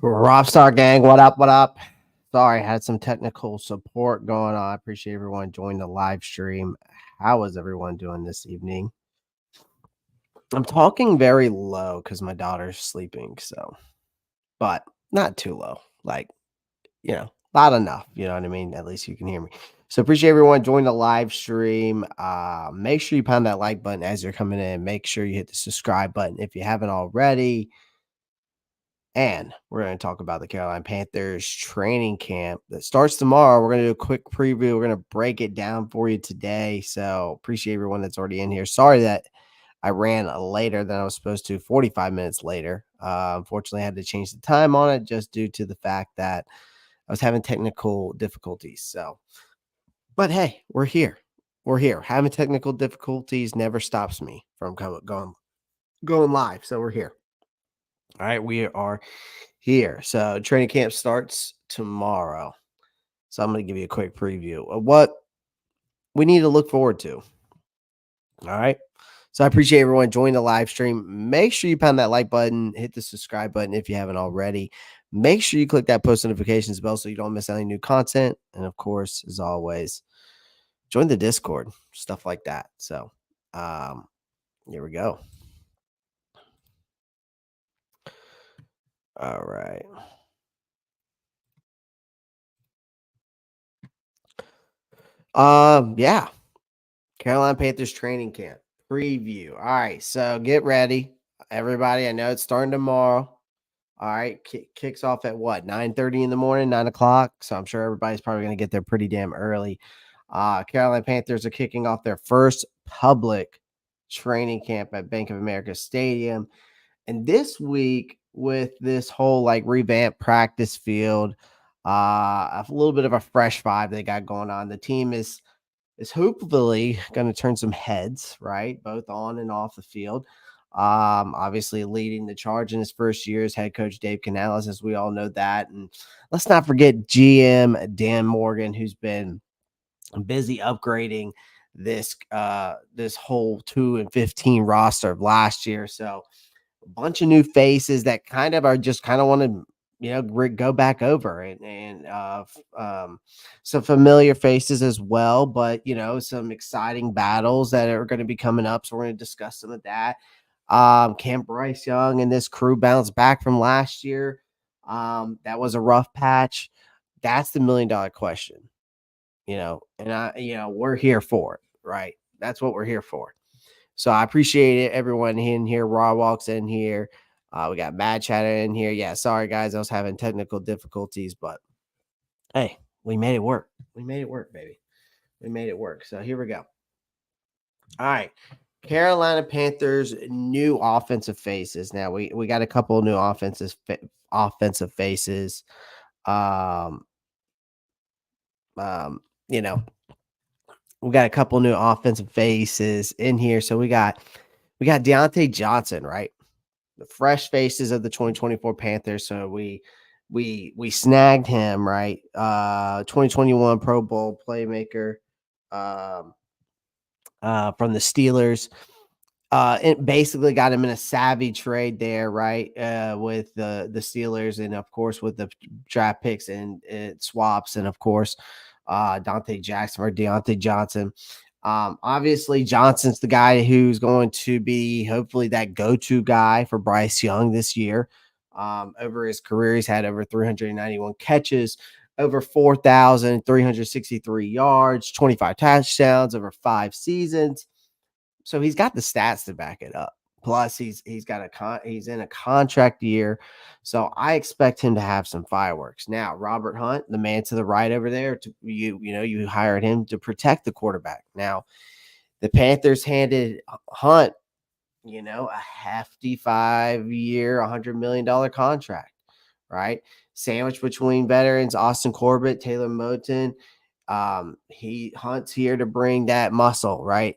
Rockstar gang, what up? What up? Sorry, I had some technical support going on. I appreciate everyone joining the live stream. How is everyone doing this evening? I'm talking very low because my daughter's sleeping, but not too low. Like, loud enough. You know what I mean? At least you can hear me. So appreciate everyone joining the live stream. Make sure you pound that like button as you're coming in. Make sure you hit the subscribe button if you haven't already. And we're going to talk about the Carolina Panthers training camp that starts tomorrow. We're going to do a quick preview. We're going to break it down for you today. So appreciate everyone that's already in here. Sorry that I ran later than I was supposed to, 45 minutes later. Unfortunately, I had to change the time on it just due to the fact that I was having technical difficulties. But hey, we're here. We're here. Having technical difficulties never stops me from going live. So we're here. All right, we are here. So training camp starts tomorrow. So I'm going to give you a quick preview of what we need to look forward to. All right. So I appreciate everyone joining the live stream. Make sure you pound that like button, hit the subscribe button if you haven't already. Make sure you click that post notifications bell so you don't miss any new content. And of course, as always, join the Discord, stuff like that. So here we go. All right. Yeah. Carolina Panthers training camp preview. All right, so get ready, everybody. I know it's starting tomorrow. All right, kicks off at what 9:30 in the morning, 9 o'clock. So I'm sure everybody's probably going to get there pretty damn early. Carolina Panthers are kicking off their first public training camp at Bank of America Stadium, and this week with this whole like revamped practice field, a little bit of a fresh vibe they got going on. The team is hopefully going to turn some heads, right? Both on and off the field. Obviously leading the charge in his first year as head coach Dave Canales, as we all know that. And let's not forget GM Dan Morgan, who's been busy upgrading this whole 2-15 roster of last year. So a bunch of new faces that kind of are just kind of want to go back over and some familiar faces as well, but some exciting battles that are going to be coming up, so we're going to discuss some of that. Can Bryce Young and this crew bounce back from last year? That was a rough patch. That's the $1 million question, and we're here for it, right? That's what we're here for. So I appreciate it. Everyone in here. Raw walks in here. We got Mad Chatter in here. Yeah, sorry guys, I was having technical difficulties, but hey, we made it work. We made it work, baby. We made it work. So here we go. All right. Carolina Panthers new offensive faces. Now we got a couple of new offensive faces. Um, um, you know, we got a couple new offensive faces in here. So we got Deontay Johnson, right? The fresh faces of the 2024 Panthers. So we snagged him, right? 2021 Pro Bowl playmaker from the Steelers. It basically got him in a savvy trade there, right? With the Steelers, and of course with the draft picks and swaps, and of course Deontay Johnson. Obviously Johnson's the guy who's going to be hopefully that go-to guy for Bryce Young this year. Over his career, he's had over 391 catches, over 4,363 yards, 25 touchdowns over 5 seasons. So he's got the stats to back it up. Plus, he's in a contract year, so I expect him to have some fireworks. Now, Robert Hunt, the man to the right over there, you hired him to protect the quarterback. Now, the Panthers handed Hunt, a hefty 5-year, $100 million contract, right? Sandwiched between veterans Austin Corbett, Taylor Moton. Hunt's here to bring that muscle, right?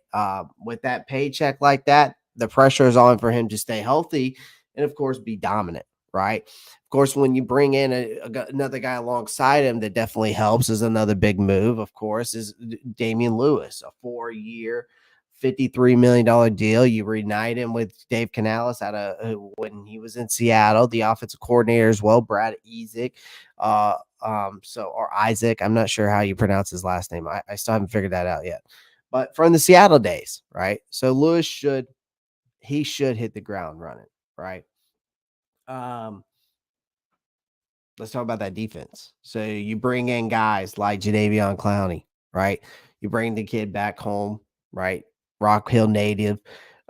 With that paycheck like that, the pressure is on for him to stay healthy and, of course, be dominant, right? Of course, when you bring in another guy alongside him that definitely helps is another big move, of course, is Damian Lewis, a 4-year, $53 million deal. You reunite him with Dave Canales out of when he was in Seattle, the offensive coordinator as well, Brad Isaac. Or Isaac. I'm not sure how you pronounce his last name. I still haven't figured that out yet. But from the Seattle days, right? So Lewis should hit the ground running, right? Um, let's talk about that defense. So you bring in guys like Jadeveon Clowney, right? You bring the kid back home, right? Rock Hill native,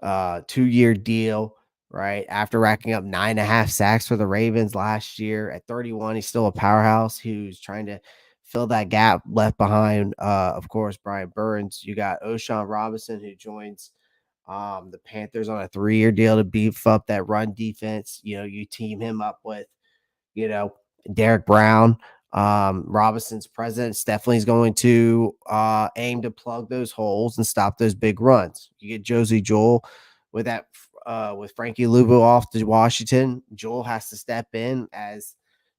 2-year deal, right? After racking up 9.5 sacks for the Ravens last year at 31, he's still a powerhouse who's trying to fill that gap left behind. Of course, Brian Burns. You got O'Shawn Robinson who joins the Panthers on a 3-year deal to beef up that run defense. You team him up with you know, Derek Brown. Robinson's presence definitely is going to aim to plug those holes and stop those big runs. You get Josie Joel with that with Frankie Luvu off to Washington. Joel has to step in as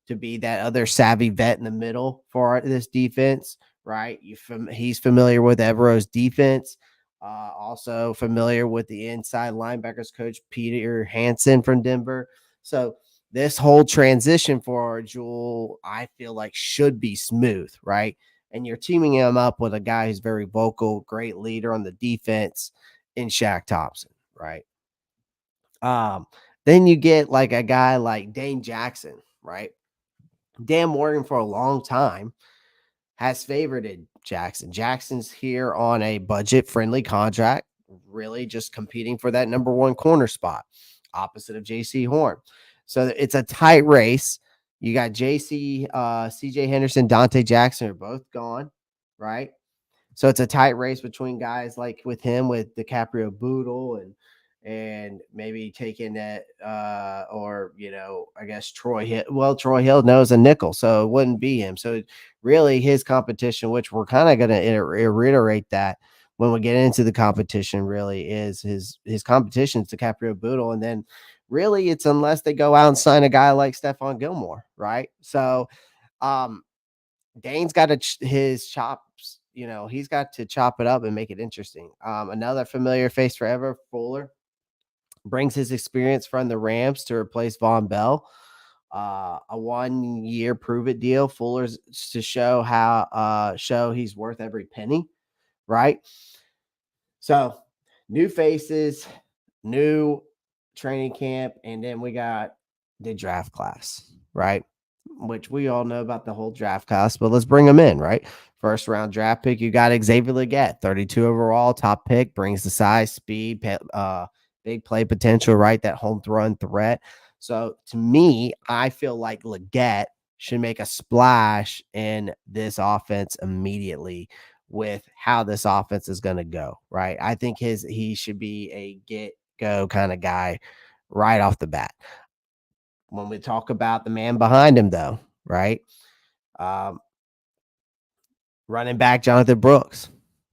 to be that other savvy vet in the middle for this defense, right? He's familiar with Evero's defense. Also familiar with the inside linebackers coach Peter Hansen from Denver. So this whole transition for Jewel, I feel like should be smooth, right? And you're teaming him up with a guy who's very vocal, great leader on the defense in Shaq Thompson, right? Then you get like a guy like Dane Jackson, right? Dan Morgan for a long time has favorited Jackson. Jackson's here on a budget friendly contract, really just competing for that number one corner spot, opposite of JC Horn. So it's a tight race. You got CJ Henderson, Dante Jackson are both gone, right? So it's a tight race between guys like with him, with DiCaprio Boodle and maybe taking that or I guess Troy Hill. Well, Troy Hill knows a nickel, so it wouldn't be him. So really his competition, which we're kind of going to reiterate that when we get into the competition, really is his competition is DiCaprio Boodle, and then really it's unless they go out and sign a guy like Stephon Gilmore, right? So Dane's got his chops, he's got to chop it up and make it interesting. Another familiar face forever, Fuller brings his experience from the Rams to replace Von Bell. A 1-year prove it deal. Fuller's to show he's worth every penny, right? So new faces, new training camp, and then we got the draft class, right? Which we all know about the whole draft class, but let's bring them in, right? First round draft pick, you got Xavier Legette, 32 overall, top pick, brings the size, speed, big play potential, right? That home run threat. So to me, I feel like Legette should make a splash in this offense immediately with how this offense is going to go, right? I think he should be a get go kind of guy right off the bat. When we talk about the man behind him, though, right? Um, Running back Jonathan Brooks,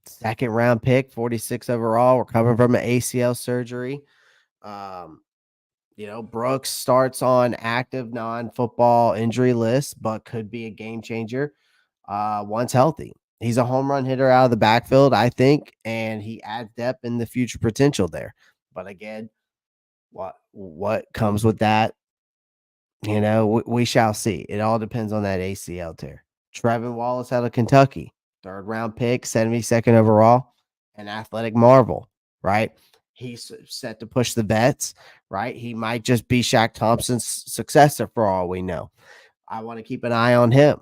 2nd round pick, 46 overall, recovering from an ACL surgery. Brooks starts on active non-football injury list, but could be a game changer once healthy. He's a home run hitter out of the backfield, I think, and he adds depth in the future potential there. But again, what comes with that? We shall see. It all depends on that ACL tear. Trevin Wallace out of Kentucky, 3rd round pick, 72nd overall, an athletic marvel, right? He's set to push the vets, right? He might just be Shaq Thompson's successor for all we know. I want to keep an eye on him,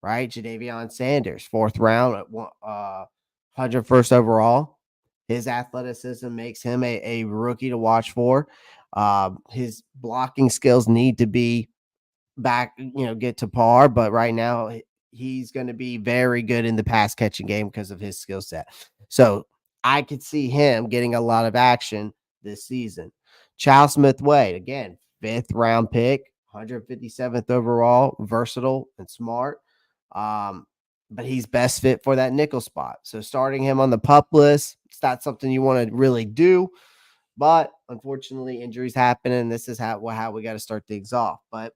right? Jadavion Sanders, 4th round at 101st overall. His athleticism makes him a rookie to watch for. His blocking skills need to be back, get to par, but right now he's going to be very good in the pass catching game because of his skill set. So I could see him getting a lot of action this season. Charles Smith Wade, again, 5th round pick, 157th overall, versatile and smart. But he's best fit for that nickel spot. So starting him on the pup list, it's not something you want to really do. But unfortunately, injuries happen, and this is how we got to start things off. But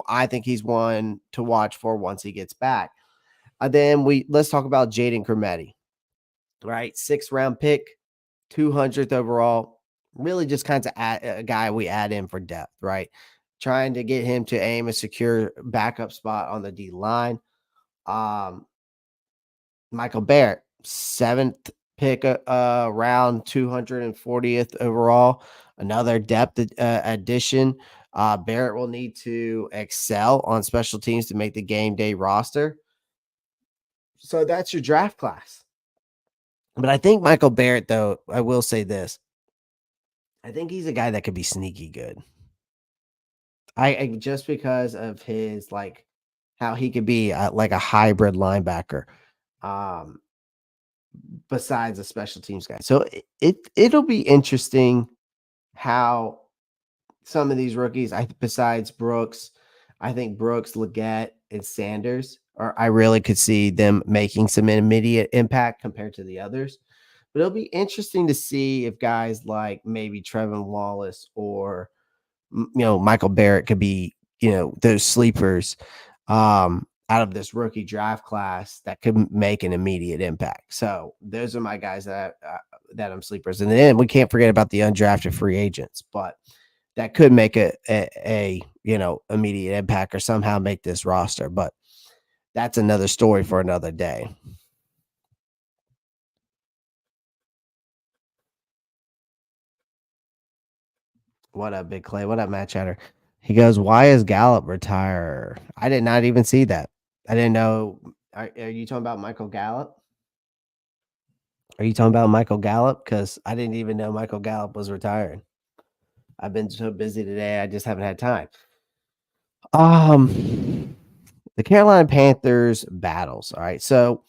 I think he's one to watch for once he gets back. Then let's talk about Jaden Crometti. right? 6th round pick, 200th overall. Really just kind of a guy we add in for depth, right? Trying to get him to aim a secure backup spot on the D line. Um, Michael Barrett, 7th pick, round, 240th overall. Another depth addition. Barrett will need to excel on special teams to make the game day roster. So that's your draft class. But I think Michael Barrett, though, I will say this. I think he's a guy that could be sneaky good. I just because of his like how he could be like a hybrid linebacker. Um, Besides a special teams guy. So it'll be interesting how some of these rookies, besides Brooks, I think Brooks, Leggett, and Sanders, or I really could see them making some immediate impact compared to the others. But it'll be interesting to see if guys like maybe Trevin Wallace or Michael Barrett could be, those sleepers out of this rookie draft class that could make an immediate impact. So those are my guys that I'm sleepers. And then we can't forget about the undrafted free agents, but that could make a immediate impact or somehow make this roster. But that's another story for another day. What up, Big Clay? What up, Matt Chatter? He goes, "Why is Gallup retire?" I did not even see that. I didn't know. Are you talking about Michael Gallup? Are you talking about Michael Gallup? Because I didn't even know Michael Gallup was retiring. I've been so busy today, I just haven't had time. The Carolina Panthers battles. All right, so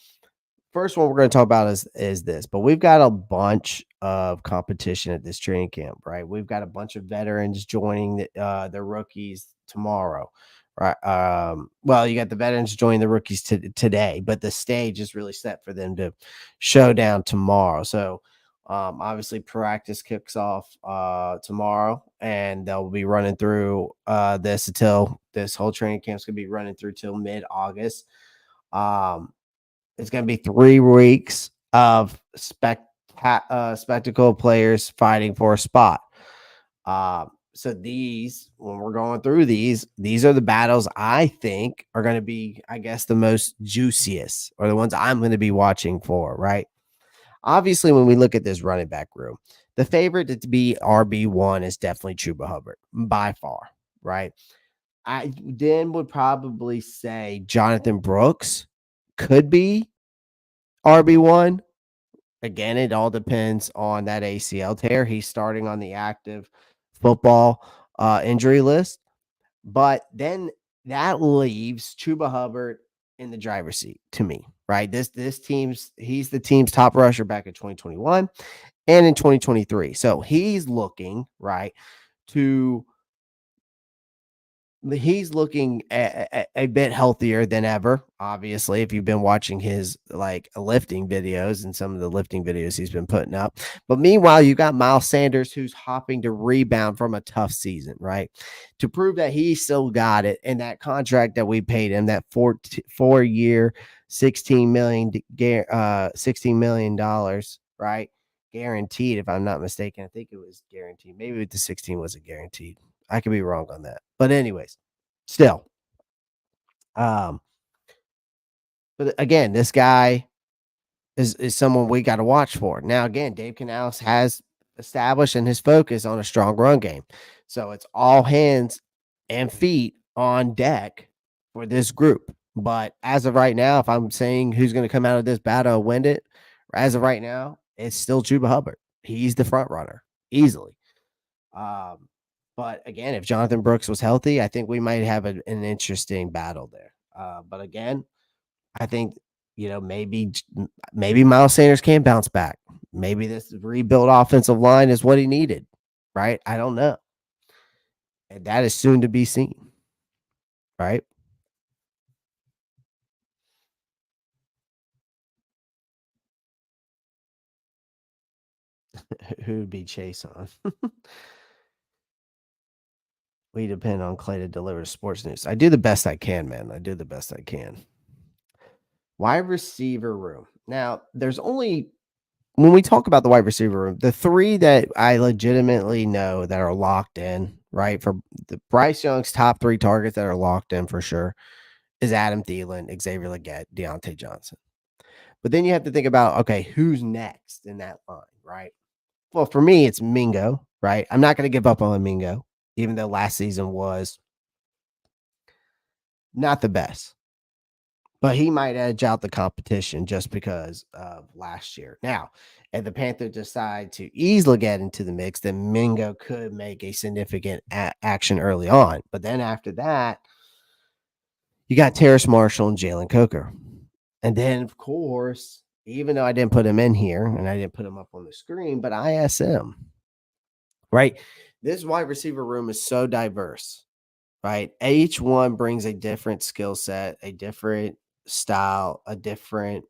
first one we're going to talk about is this, but we've got a bunch of competition at this training camp, right? We've got a bunch of veterans joining the rookies tomorrow, right? Well, you got the veterans joining the rookies today, but the stage is really set for them to show down tomorrow. So, obviously, practice kicks off tomorrow, and they'll be running through this until this whole training camp's gonna be running through till mid-August. Um, it's going to be 3 weeks of spectacle players fighting for a spot. So when we're going through these are the battles I think are going to be, I guess, the most juiciest or the ones I'm going to be watching for, right? Obviously, when we look at this running back room, the favorite to be RB1 is definitely Chuba Hubbard by far, right? I then would probably say Jonathan Brooks could be RB1. Again, it all depends on that ACL tear. He's starting on the active football injury list. But then that leaves Chuba Hubbard in the driver's seat to me, right? He's the team's top rusher back in 2021 and in 2023. So he's looking, right, to he's looking a bit healthier than ever. Obviously, if you've been watching his like lifting videos and some of the lifting videos he's been putting up. But meanwhile, you got Miles Sanders who's hopping to rebound from a tough season, right? To prove that he still got it, and that contract that we paid him, that 4 year, 16 million dollars, right? Guaranteed, if I'm not mistaken. I think it was guaranteed. Maybe the 16 wasn't guaranteed. I could be wrong on that. But anyways, still. Um, but again, this guy is someone we got to watch for. Now, again, Dave Canales has established and his focus on a strong run game. So it's all hands and feet on deck for this group. But as of right now, if I'm saying who's going to come out of this battle and win it, as of right now, it's still Chuba Hubbard. He's the front runner easily. Um, but again, if Jonathan Brooks was healthy, I think we might have an interesting battle there. But again, I think maybe Miles Sanders can bounce back. Maybe this rebuilt offensive line is what he needed, right? I don't know, and that is soon to be seen, right? Who would be Chase on? We depend on Clay to deliver sports news. I do the best I can, man. I do the best I can. Wide receiver room. Now, there's only when we talk about the wide receiver room, the three that I legitimately know that are locked in, right? For the Bryce Young's top three targets that are locked in for sure is Adam Thielen, Xavier Legette, Deontay Johnson. But then you have to think about, okay, who's next in that line, right? Well, for me, it's Mingo, right? I'm not going to give up on Mingo, even though last season was not the best. But he might edge out the competition just because of last year. Now, if the Panthers decide to ease Legette into the mix, then Mingo could make a significant action early on. But then after that, you got Terrace Marshall and Jalen Coker. And then, of course, even though I didn't put him in here and I didn't put him up on the screen, but ISM, right? This wide receiver room is so diverse, right? Each one brings a different skill set, a different style, a different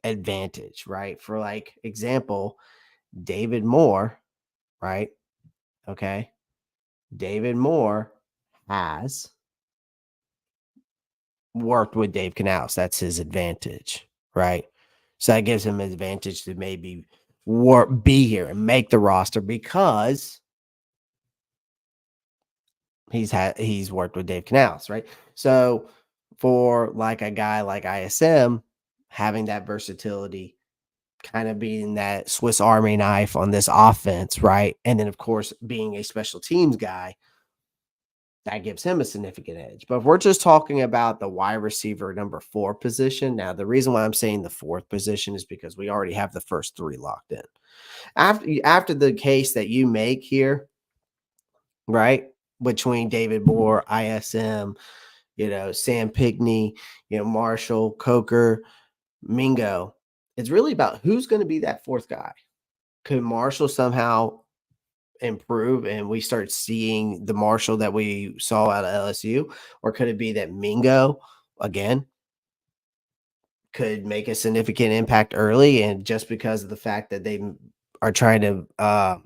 advantage, right? For like example, David Moore, right? Okay. David Moore has worked with Dave Canales. That's his advantage, right? So that gives him an advantage to maybe be here and make the roster because he's worked with Dave Canales, right? So for like a guy like ISM, having that versatility, kind of being that Swiss Army knife on this offense, right? And then of course being a special teams guy, that gives him a significant edge. But if we're just talking about the wide receiver number 4 position, now the reason why I'm saying the 4th position is because we already have the first 3 locked in. After the case that you make here, right? Between David Moore, ISM, Sam Pinkney, Marshall, Coker, Mingo. It's really about who's going to be that 4th guy. Could Marshall somehow improve and we start seeing the Marshall that we saw out of LSU? Or could it be that Mingo, again, could make a significant impact early and just because of the fact that they are trying to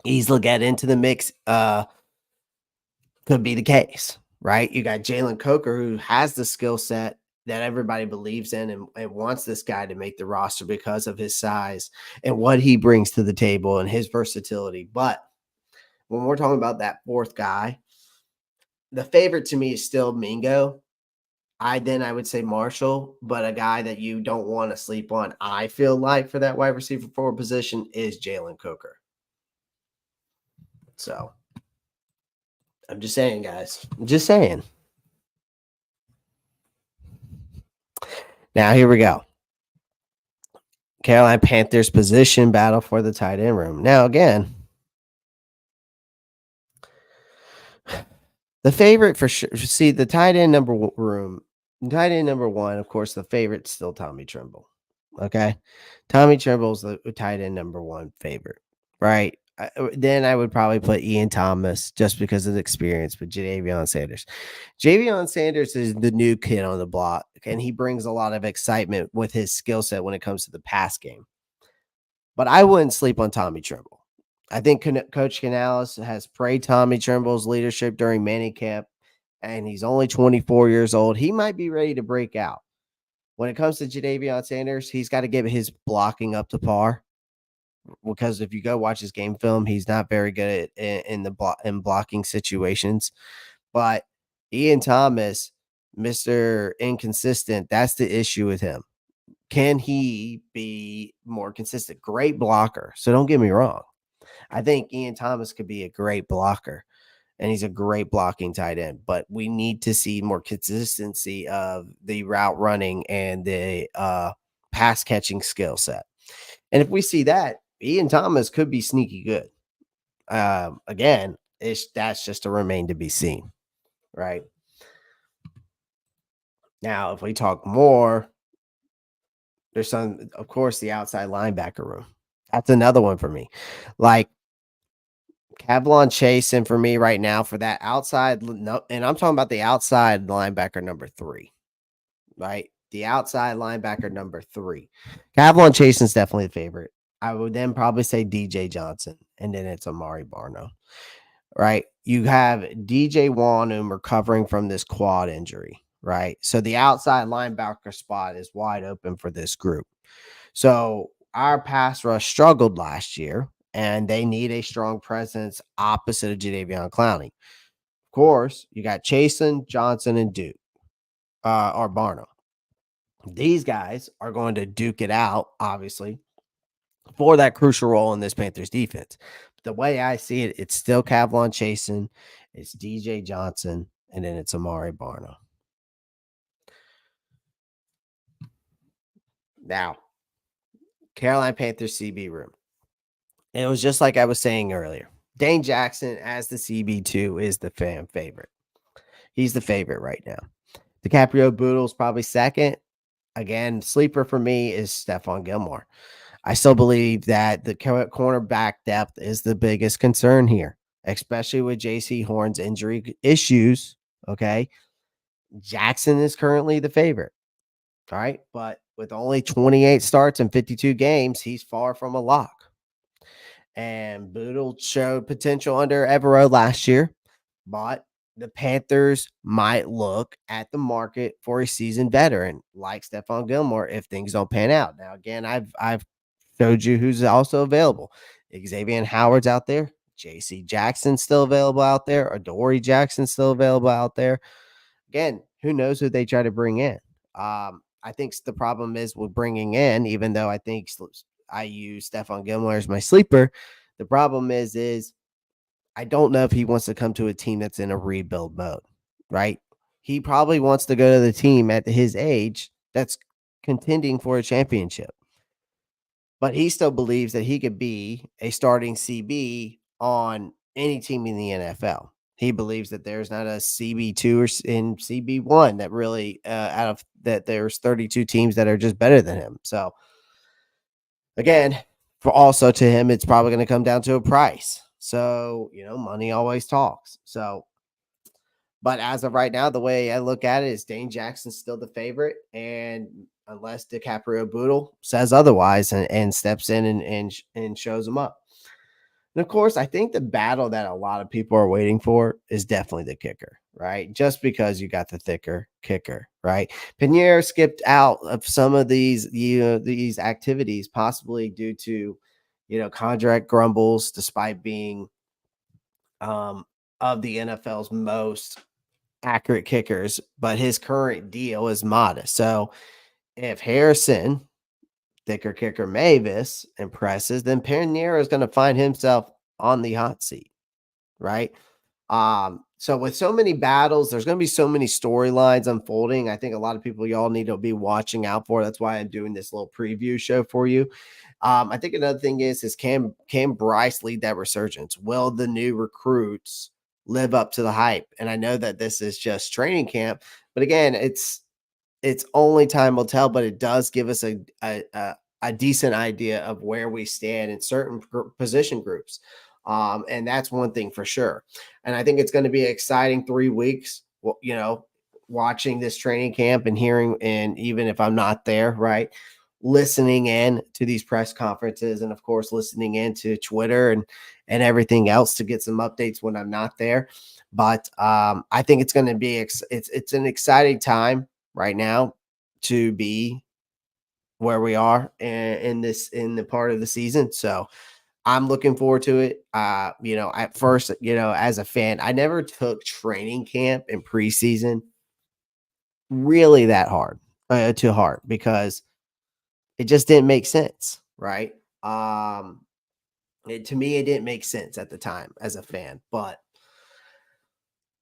easily get into the mix, could be the case, right? You got Jalen Coker, who has the skill set that everybody believes in and wants this guy to make the roster because of his size and what he brings to the table and his versatility. But when we're talking about that 4th guy, the favorite to me is still Mingo. I would say Marshall, but a guy that you don't want to sleep on, I feel like, for that wide receiver 4 position is Jalen Coker. So I'm just saying, guys. I'm just saying. Now, here we go. Carolina Panthers position battle for the tight end room. Now, again, the favorite for sure. See, the tight end number 1, of course, the favorite's still Tommy Tremble. Okay. Tommy Tremble's the tight end number 1 favorite, right? Then I would probably put Ian Thomas just because of the experience with Jadeveon Sanders. Jadeveon Sanders is the new kid on the block, and he brings a lot of excitement with his skill set when it comes to the pass game. But I wouldn't sleep on Tommy Tremble. I think Coach Canales has praised Tommy Tremble's leadership during minicamp, and he's only 24 years old. He might be ready to break out. When it comes to Jadeveon Sanders, he's got to get his blocking up to par because if you go watch his game film, he's not very good in blocking situations. But Ian Thomas, Mr. Inconsistent, that's the issue with him. Can he be more consistent? Great blocker. So don't get me wrong. I think Ian Thomas could be a great blocker and he's a great blocking tight end, but we need to see more consistency of the route running and the pass catching skill set. And if we see that, Ian Thomas could be sneaky good. Again, that's just to remain to be seen, right? Now, if we talk more, there's of course, the outside linebacker room. That's another one for me. Like Kavlon Chasen for me right now for that outside, no, and I'm talking about the outside linebacker number 3, right? The outside linebacker number 3. Kavlon Chasen's definitely the favorite. I would then probably say DJ Johnson, and then it's Amari Barno, right? You have DJ Wanum recovering from this quad injury, right? So the outside linebacker spot is wide open for this group. So our pass rush struggled last year, and they need a strong presence opposite of Jadeveon Clowney. Of course, you got Chasen, Johnson, and Duke or Barnum. These guys are going to duke it out, obviously, for that crucial role in this Panthers defense. But the way I see it, it's still Kavlon Chasen, it's DJ Johnson, and then it's Amari Barnum. Now, Carolina Panthers CB room. And it was just like I was saying earlier. Dane Jackson as the CB2 is the fan favorite. He's the favorite right now. DiCaprio Boodle's probably second. Again, sleeper for me is Stephon Gilmore. I still believe that the cornerback depth is the biggest concern here, especially with JC Horn's injury issues. Okay. Jackson is currently the favorite. All right. But with only 28 starts and 52 games, he's far from a lock. And Boodle showed potential under Evero last year, but the Panthers might look at the market for a seasoned veteran like Stephon Gilmore if things don't pan out. Now, again, I've showed you who's also available. Xavier Howard's out there. JC Jackson's still available out there. Adoree Jackson's still available out there. Again, who knows who they try to bring in? I think the problem is with bringing in, even though I think I use Stephon Gilmore as my sleeper. The problem is I don't know if he wants to come to a team that's in a rebuild mode, right? He probably wants to go to the team at his age that's contending for a championship. But he still believes that he could be a starting CB on any team in the NFL. He believes that there's not a CB2 or in CB1 that really out of that there's 32 teams that are just better than him. So again, for also to him, it's probably going to come down to a price. So, money always talks. So, but as of right now, the way I look at it is Dane Jackson's still the favorite. And unless DiCaprio Boodle says otherwise and steps in and shows him up. And of course, I think the battle that a lot of people are waiting for is definitely the kicker, right? Just because you got the thicker kicker, right? Pinheiro skipped out of some of these activities, possibly due to, contract grumbles, despite being of the NFL's most accurate kickers, but his current deal is modest. So if Harrison, thicker kicker Mavis impresses, then Pinheiro is going to find himself on the hot seat, right? So with so many battles, there's going to be so many storylines unfolding. I think a lot of people y'all need to be watching out for. That's why I'm doing this little preview show for you. I think another thing is can Bryce lead that resurgence? Will the new recruits live up to the hype? And I know that this is just training camp, but again, it's only time will tell, but it does give us a decent idea of where we stand in certain position groups. And that's one thing for sure. And I think it's going to be an exciting 3 weeks, watching this training camp and hearing, and even if I'm not there, right, listening in to these press conferences and of course listening into Twitter and everything else to get some updates when I'm not there. But I think it's going to be it's an exciting time right now to be where we are in the part of the season. So I'm looking forward to it. At first, as a fan, I never took training camp and preseason really that hard to heart because it just didn't make sense, right? To me, it didn't make sense at the time as a fan, but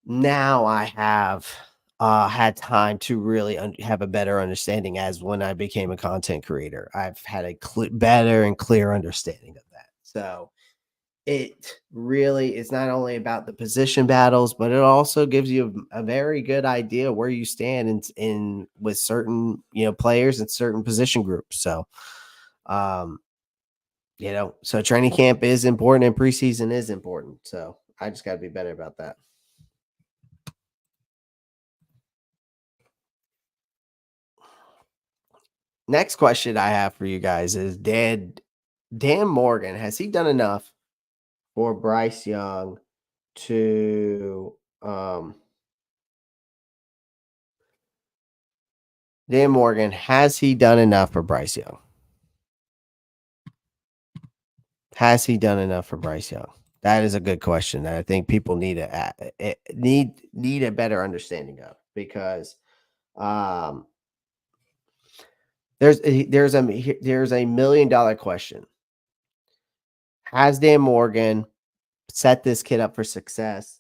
now I have had time to really have a better understanding as when I became a content creator. I've had a better and clear understanding of that. So it really is not only about the position battles, but it also gives you a very good idea where you stand in with certain players and certain position groups. So, so training camp is important and preseason is important. So I just got to be better about that. Next question I have for you guys is Dan Morgan, has he done enough for Bryce Young to Dan Morgan, has he done enough for Bryce Young? Has he done enough for Bryce Young? That is a good question that I think people need to need a better understanding of because um, there's a $1 million question. Has Dan Morgan set this kid up for success?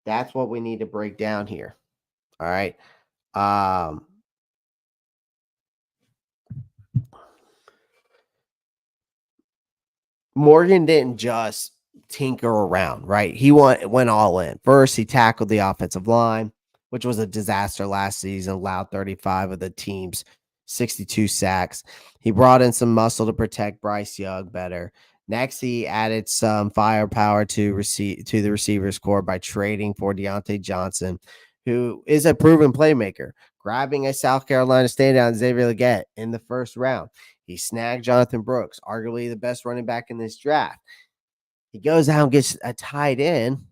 That's what we need to break down here. All right. Um, Morgan didn't just tinker around, right? He went all in. First, he tackled the offensive line, which was a disaster last season, allowed 35 of the team's 62 sacks. He brought in some muscle to protect Bryce Young better. Next, he added some firepower to the receivers core by trading for Deontay Johnson, who is a proven playmaker, grabbing a South Carolina standout Xavier Legette in the first round. He snagged Jonathan Brooks, arguably the best running back in this draft. He goes out and gets a tight end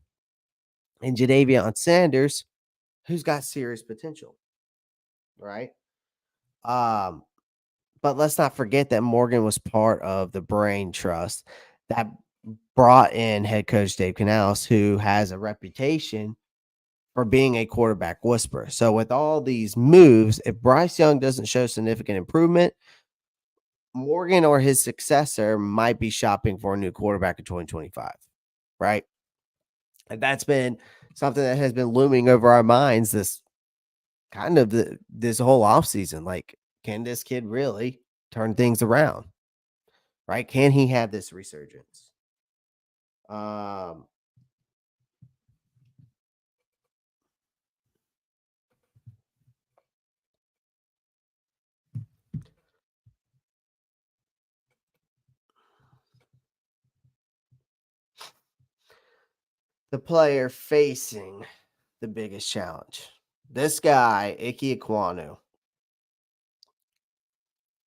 in Jadavion Sanders, who's got serious potential, right? Um, but let's not forget that Morgan was part of the brain trust that brought in head coach Dave Canales, who has a reputation for being a quarterback whisperer. So with all these moves, if Bryce Young doesn't show significant improvement, Morgan or his successor might be shopping for a new quarterback in 2025, right? And that's been something that has been looming over our minds this whole offseason. Like, can this kid really turn things around? Right? Can he have this resurgence? Um, the player facing the biggest challenge. This guy, Ike Ekwonu,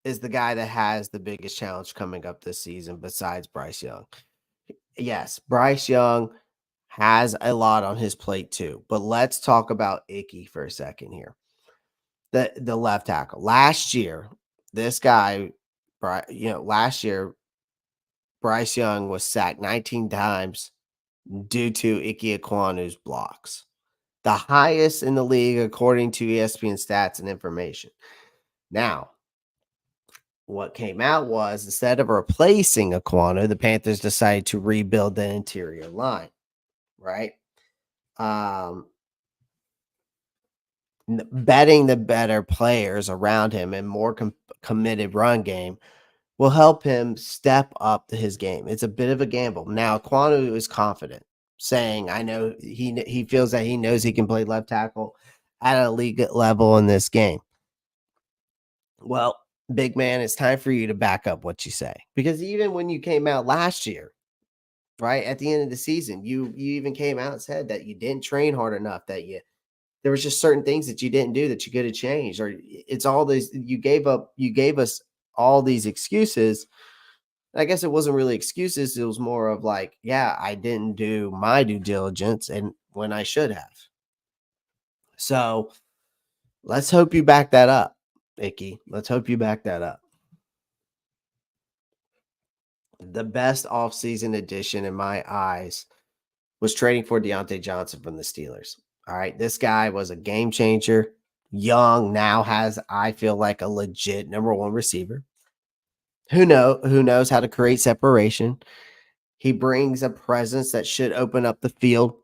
is the guy that has the biggest challenge coming up this season besides Bryce Young. Yes, Bryce Young has a lot on his plate too. But let's talk about Icky for a second here. The left tackle. Last year, this guy, last year, Bryce Young was sacked 19 times due to Ike Ekwonu's blocks. The highest in the league according to ESPN stats and information. Now, what came out was instead of replacing Ekwonu, the Panthers decided to rebuild the interior line, right? Um, betting the better players around him and more committed run game will help him step up to his game. It's a bit of a gamble. Now, Kwanu is confident, saying, "I know he feels that he knows he can play left tackle at a league level in this game." Well, big man, it's time for you to back up what you say because even when you came out last year, right at the end of the season, you even came out and said that you didn't train hard enough, that there was just certain things that you didn't do that you could have changed, or it's all these you gave us all these excuses. I guess it wasn't really excuses. It was more of like, yeah, I didn't do my due diligence and when I should have. So let's hope you back that up, Icky. Let's hope you back that up. The best offseason addition in my eyes was trading for Deontay Johnson from the Steelers. All right. This guy was a game changer. Young now has, I feel like, a legit number one receiver. Who knows how to create separation. He brings a presence that should open up the field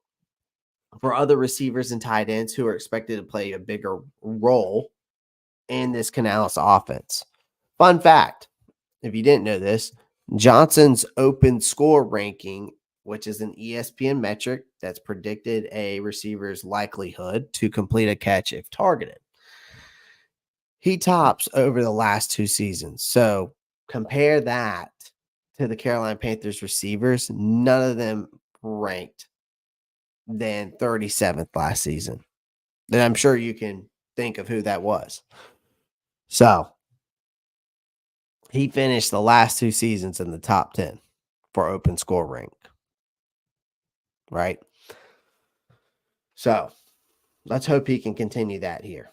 for other receivers and tight ends who are expected to play a bigger role in this Canales offense. Fun fact, if you didn't know this, Johnson's open score ranking, which is an ESPN metric that's predicted a receiver's likelihood to complete a catch if targeted, he tops over the last 2 seasons. So compare that to the Carolina Panthers receivers. None of them ranked than 37th last season. Then I'm sure you can think of who that was. So he finished the last 2 seasons in the top 10 for open score rank. Right. So let's hope he can continue that here.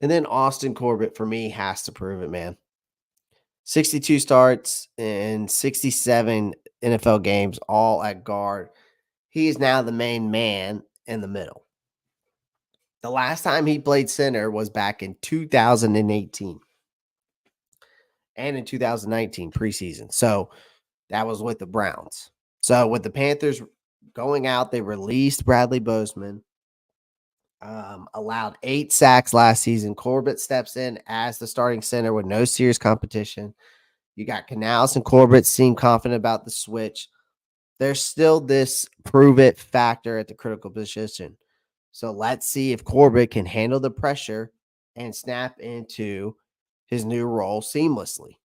And then Austin Corbett, for me, has to prove it, man. 62 starts and 67 NFL games, all at guard. He is now the main man in the middle. The last time he played center was back in 2018 and in 2019 preseason. So that was with the Browns. So with the Panthers going out, they released Bradley Bozeman, allowed 8 sacks last season. Corbett steps in as the starting center with no serious competition. You got Canales and Corbett seem confident about the switch. There's still this prove it factor at the critical position. So let's see if Corbett can handle the pressure and snap into his new role seamlessly.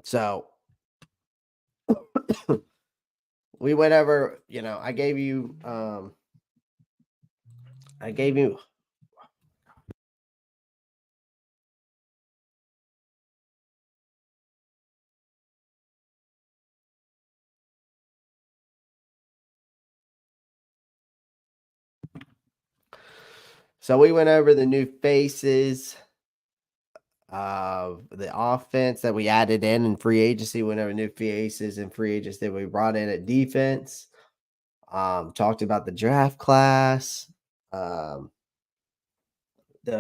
So we went over, I gave you so we went over the new faces of the offense that we added in free agency, went over new faces and free agents that we brought in at defense. Talked about the draft class, the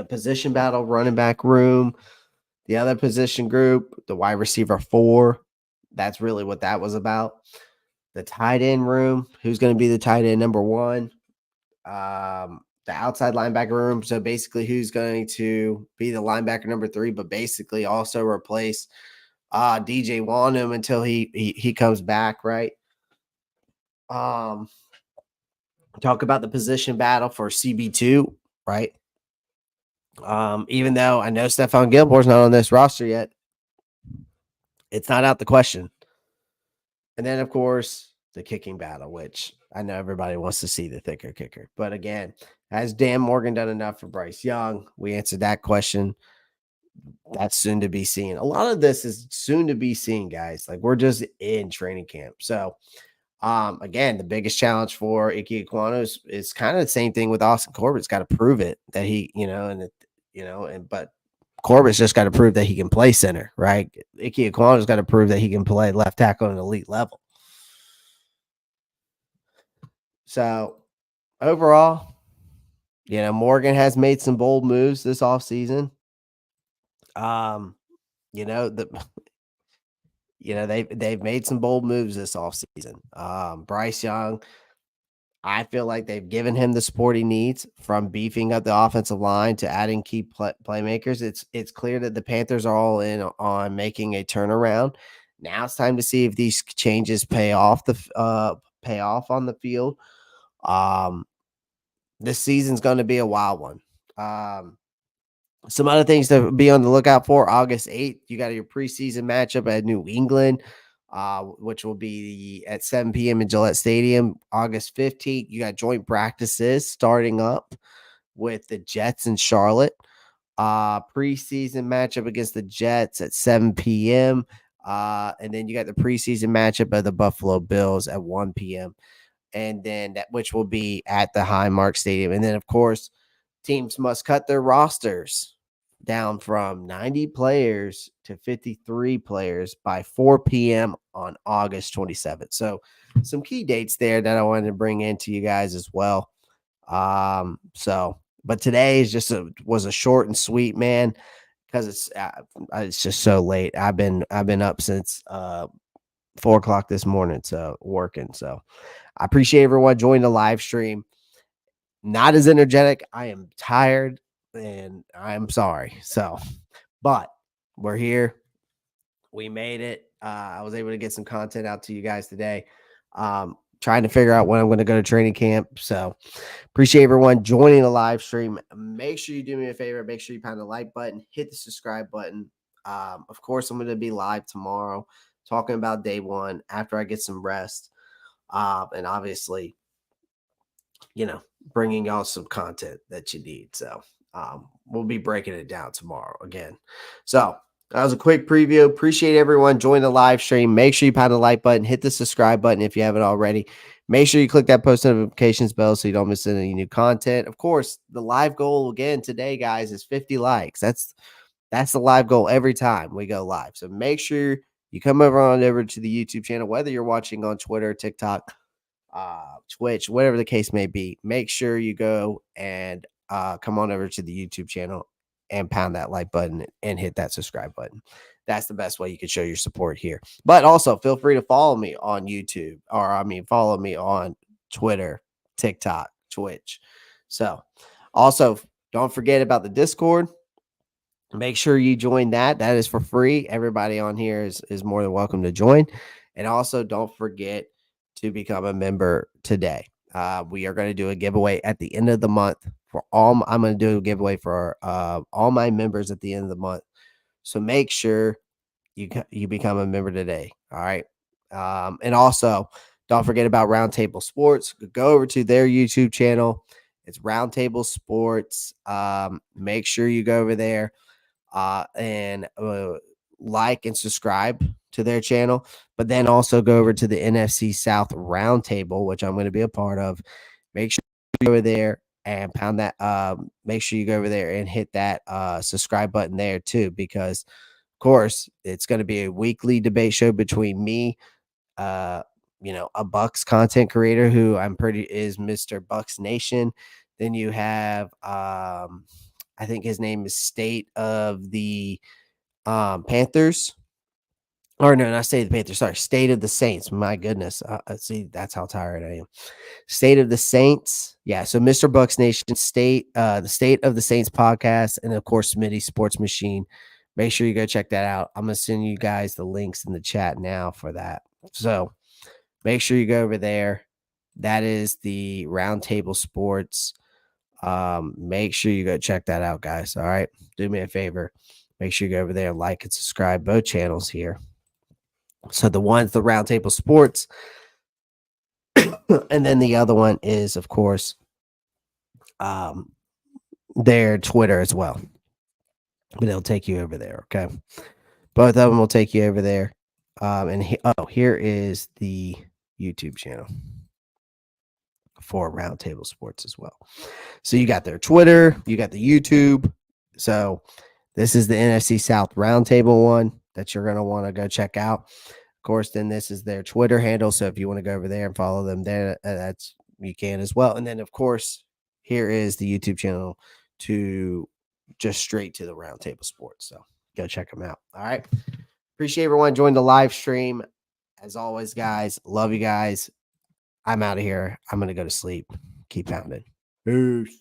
position battle, running back room, the other position group, the wide receiver 4. That's really what that was about. The tight end room, who's going to be the tight end number 1. The outside linebacker room. So basically, who's going to be the linebacker number 3, but basically also replace DJ Wonnum until he comes back, right? Talk about the position battle for CB2, right? Even though I know Stephon Gilmore's not on this roster yet, it's not out the question. And then, of course, the kicking battle, which I know everybody wants to see the thicker kicker. But again, has Dan Morgan done enough for Bryce Young? We answered that question. That's soon to be seen. A lot of this is soon to be seen, guys. Like, we're just in training camp. So, again, the biggest challenge for Ike Ekwonu is kind of the same thing with Austin Corbett's got to prove it that he, but Corbett's just got to prove that he can play center, right? Ike Ekwonu's got to prove that he can play left tackle at an elite level. So overall, Morgan has made some bold moves this offseason. They've made some bold moves this offseason. Bryce Young, I feel like they've given him the support he needs, from beefing up the offensive line to adding key playmakers. It's clear that the Panthers are all in on making a turnaround. Now it's time to see if these changes pay off on the field. This season's going to be a wild one. Some other things to be on the lookout for: August 8th, you got your preseason matchup at New England, which will be at 7 p.m. in Gillette Stadium. August 15th, you got joint practices starting up with the Jets and Charlotte. Preseason matchup against the Jets at 7 p.m. And then you got the preseason matchup of the Buffalo Bills at 1 p.m. And then which will be at the Highmark Stadium. And then, of course, teams must cut their rosters down from 90 players to 53 players by 4 p.m. on August 27th. So some key dates there that I wanted to bring into you guys as well. But today is was a short and sweet, man, because it's just so late. I've been up since 4:00 this morning, so working. So I appreciate everyone joining the live stream. Not as energetic. I am tired and I'm sorry. So, but we're here. We made it. I was able to get some content out to you guys today. Trying to figure out when I'm going to go to training camp. So appreciate everyone joining the live stream. Make sure you do me a favor. Make sure you pound the like button, hit the subscribe button. Of course, I'm going to be live tomorrow talking about day 1 after I get some rest. And obviously, bringing y'all some content that you need. So we'll be breaking it down tomorrow again. So that was a quick preview. Appreciate everyone joining the live stream. Make sure you pound the like button, hit the subscribe button if you haven't already. Make sure you click that post notifications bell so you don't miss any new content. Of course, the live goal again today, guys, is 50 likes. That's the live goal every time we go live. So make sure you come over to the YouTube channel, whether you're watching on Twitter, TikTok, Twitch, whatever the case may be. Make sure you go and come on over to the YouTube channel and pound that like button and hit that subscribe button. That's the best way you can show your support here. But also feel free to follow me on YouTube, or follow me on Twitter, TikTok, Twitch. So also don't forget about the Discord. Make sure you join that. That is for free. Everybody on here is more than welcome to join. And also don't forget to become a member today. We are going to do a giveaway at the end of the month for all. I'm going to do a giveaway for all my members at the end of the month. So make sure you become a member today. All right. And also don't forget about Roundtable Sports. Go over to their YouTube channel. It's Roundtable Sports. Make sure you go over there and like and subscribe to their channel, but then also go over to the NFC South Roundtable, which I'm going to be a part of. Make sure you go over there and pound that. Make sure you go over there and hit that subscribe button there too, because of course it's going to be a weekly debate show between me, a Bucks content creator who is Mr. Bucks Nation. Then you have I think his name is State of the Panthers. Or no, not State of the Panthers. Sorry, State of the Saints. My goodness. See, that's how tired I am. State of the Saints. Yeah, so Mr. Bucks Nation, the State of the Saints podcast, and of course, Smitty Sports Machine. Make sure you go check that out. I'm going to send you guys the links in the chat now for that. So make sure you go over there. That is the Roundtable Sports. Make sure you go check that out, guys. All right. Do me a favor. Make sure you go over there and like and subscribe both channels here. So the one's the Roundtable Sports. And then the other one is, of course, their Twitter as well. But it'll take you over there. Okay. Both of them will take you over there. Here is the YouTube channel for Roundtable Sports as well. So you got their Twitter, you got the YouTube. So this is the NFC South Roundtable one that you're going to want to go check out. Of course, then this is their Twitter handle. So if you want to go over there and follow them there, you can as well. And then, of course, here is the YouTube channel to just straight to the Roundtable Sports. So go check them out. All right. Appreciate everyone joining the live stream. As always, guys, love you guys. I'm out of here. I'm going to go to sleep. Keep pounding. Peace.